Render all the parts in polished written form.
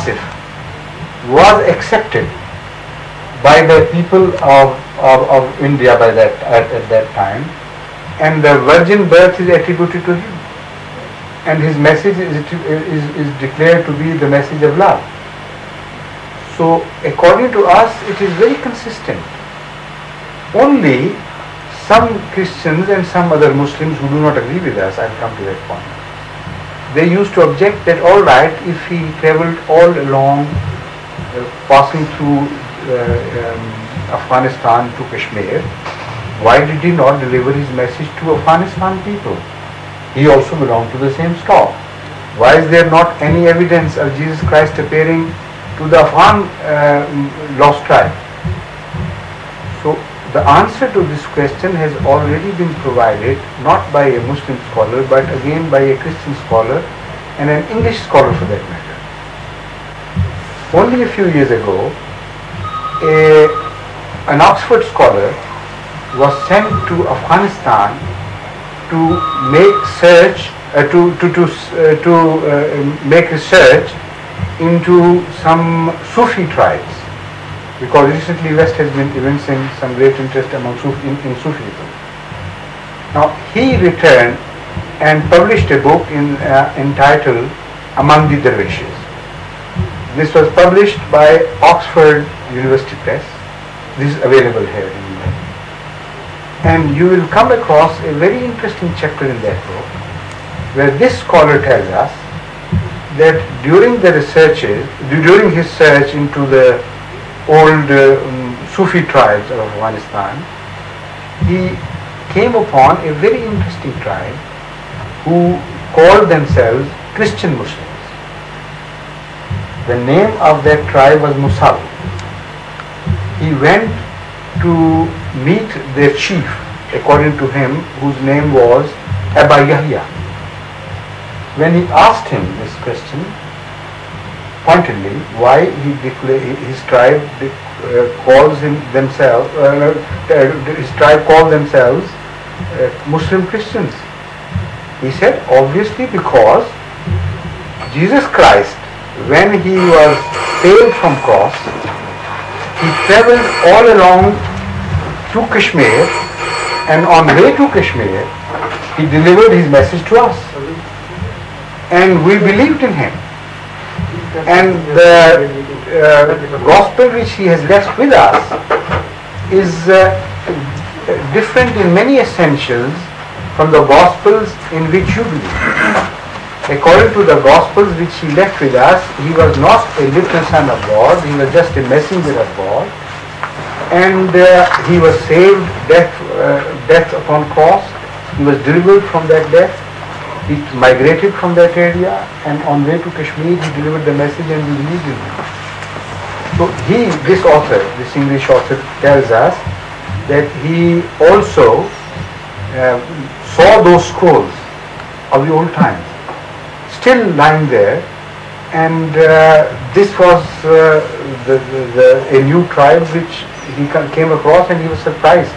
Yusuf was accepted by the people of India by at that time, and the virgin birth is attributed to him, and his message is declared to be the message of love. So according to us, it is very consistent. Only some Christians and some other Muslims who do not agree with us, I'll come to that point, they used to object that all right, if he travelled all along, passing through Afghanistan to Kashmir, why did he not deliver his message to Afghanistan people? He also belonged to the same stock. Why is there not any evidence of Jesus Christ appearing to the Afghan lost tribe? So the answer to this question has already been provided, not by a Muslim scholar, but again by a Christian scholar and an English scholar for that matter. Only a few years ago, an Oxford scholar was sent to Afghanistan to make make research into some Sufi tribes, because recently West has been evincing some great interest among in Sufism. Now he returned and published a book entitled Among the Dervishes. This was published by Oxford University Press. This is available here in India. And you will come across a very interesting chapter in that book, where this scholar tells us that during his search into the old Sufi tribes of Afghanistan, he came upon a very interesting tribe who called themselves Christian Muslims. The name of that tribe was Musal. He went to meet their chief, according to him, whose name was Abba Yahya. When he asked him this question, pointedly, why his tribe calls themselves Muslim Christians, he said, obviously because Jesus Christ, when he was saved from cross, he travelled all along to Kashmir, and on the way to Kashmir, he delivered his message to us, and we believed in him. And the gospel which he has left with us is different in many essentials from the gospels in which you believe. According to the gospels which he left with us, he was not a literal son of God, he was just a messenger of God, and he was saved death upon cross, he was delivered from that death, he migrated from that area, and on way to Kashmir he delivered the message and we believed in him. So this English author tells us that he also saw those scrolls of the old times still lying there, and this was a new tribe which he came across, and he was surprised.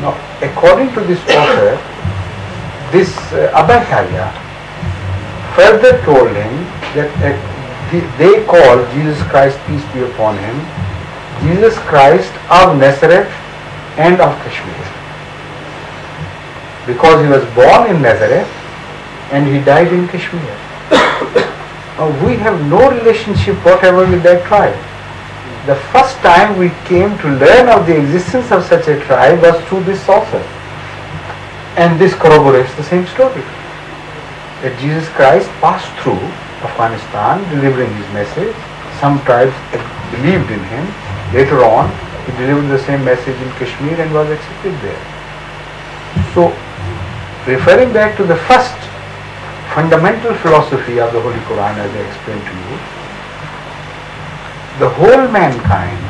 Now, according to this author, this Abba Yahya further told him that they call Jesus Christ, peace be upon him, Jesus Christ of Nazareth and of Kashmir, because he was born in Nazareth and he died in Kashmir. Now, we have no relationship whatever with that tribe. The first time we came to learn of the existence of such a tribe was through this author. And this corroborates the same story, that Jesus Christ passed through Afghanistan delivering his message. Some tribes believed in him. Later on, he delivered the same message in Kashmir and was accepted there. So, referring back to the first fundamental philosophy of the Holy Quran, as I explained to you, the whole mankind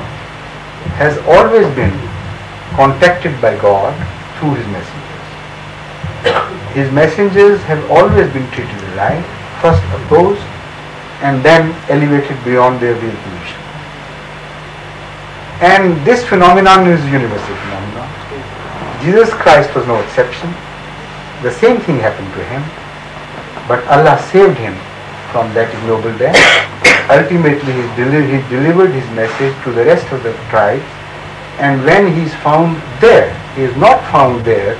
has always been contacted by God through his messengers. His messengers have always been treated alike, first opposed and then elevated beyond their real position. And this phenomenon is a universal phenomenon. Jesus Christ was no exception. The same thing happened to him, but Allah saved him from that ignoble death. Ultimately he delivered his message to the rest of the tribes, and when he is found there, he is not found there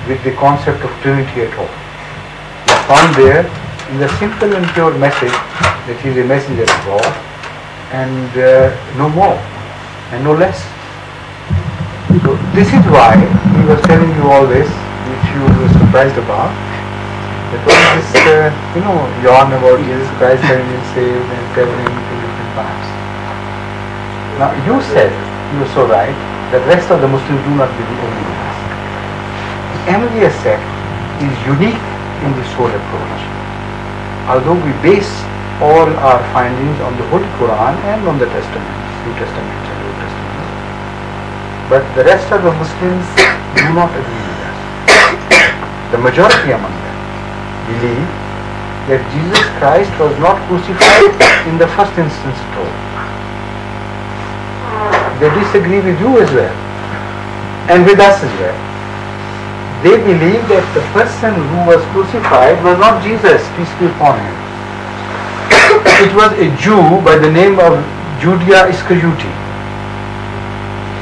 with the concept of Trinity at all. He is found there in the simple and pure message that he is a messenger of God, and no more and no less. So this is why he was telling you all this, which you were surprised about. That was this, yarn about Jesus Christ having been saved and traveling to different paths. Now you said, you were so right, that the rest of the Muslims do not believe only in this. The Ahmadiyya sect is unique in this whole approach. Although we base all our findings on the Holy Quran and on the Testaments, New Testaments and Old Testaments, but the rest of the Muslims do not agree with us. The majority among them believe that Jesus Christ was not crucified in the first instance at all. They disagree with you as well, and with us as well. They believe that the person who was crucified was not Jesus, peace be upon him. It was a Jew by the name of Judas Iscariot.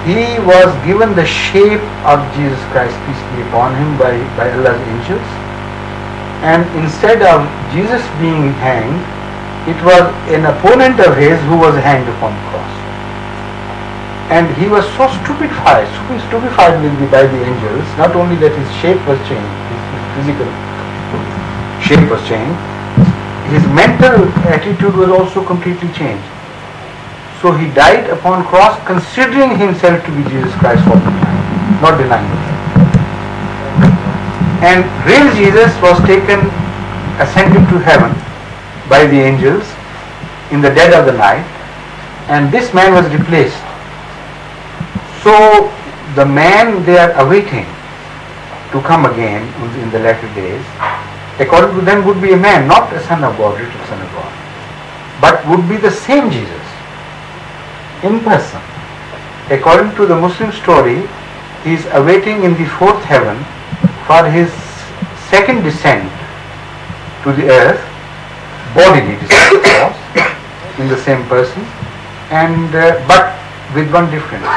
He was given the shape of Jesus Christ, peace be upon him, by Allah's angels. And instead of Jesus being hanged, it was an opponent of his who was hanged upon the cross. And he was so stupefied by the angels, not only that his shape was changed, his physical shape was changed, his mental attitude was also completely changed. So he died upon cross considering himself to be Jesus Christ for the time, not denying it. And real Jesus was taken, ascended to heaven by the angels in the dead of the night, and this man was replaced. So the man they are awaiting to come again in the latter days, according to them, would be a man, not a son of God, little son of God, but would be the same Jesus in person. According to the Muslim story, he is awaiting in the fourth heaven for his second descent to the earth, bodily descent, of course, in the same person, and but with one difference.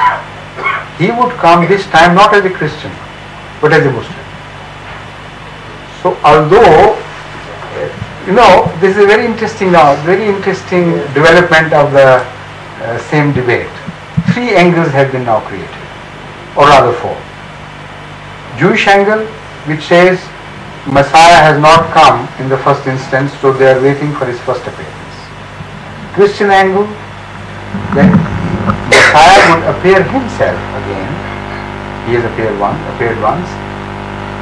He would come this time not as a Christian, but as a Muslim. So although, this is a very interesting development of the same debate. Three angles have been now created, or rather four. Jewish angle, which says Messiah has not come in the first instance, so they are waiting for his first appearance. Christian angle, that Messiah would appear himself again. He has appeared once,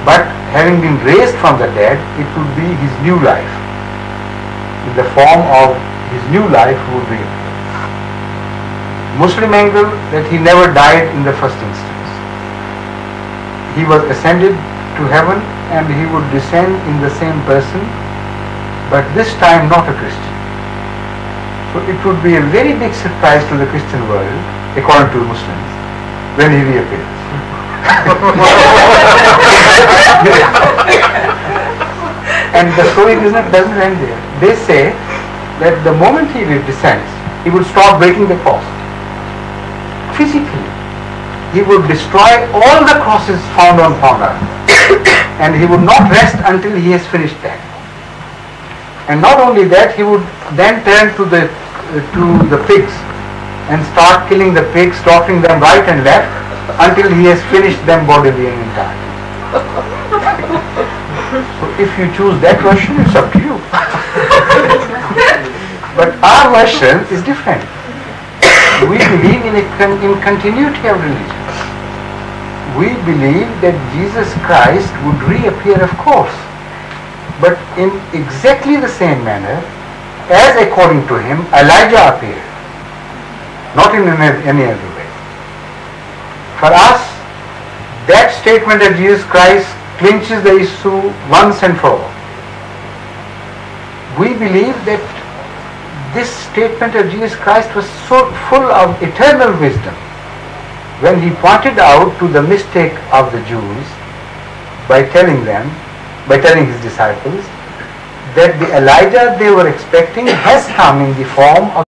but having been raised from the dead, it would be his new life. In the form of his new life would reappear. Muslim angle, that he never died in the first instance. He was ascended to heaven and he would descend in the same person, but this time not a Christian. So it would be a very big surprise to the Christian world, according to Muslims, when he reappears. And the story doesn't end there. They say that the moment he descends, he would stop breaking the cross. Physically, he would destroy all the crosses found on earth, and he would not rest until he has finished that. And not only that, he would then turn to the pigs and start killing the pigs, slaughtering them right and left until he has finished them bodily and entirely. So if you choose that version, it's up to you. But our version is different. We believe in continuity of religion. We believe that Jesus Christ would reappear, of course, but in exactly the same manner as, according to him, Elijah appeared, not in any other way. For us, that statement of Jesus Christ clinches the issue once and for all. We believe that this statement of Jesus Christ was so full of eternal wisdom when he pointed out to the mistake of the Jews by telling his disciples that the Elijah they were expecting has come in the form of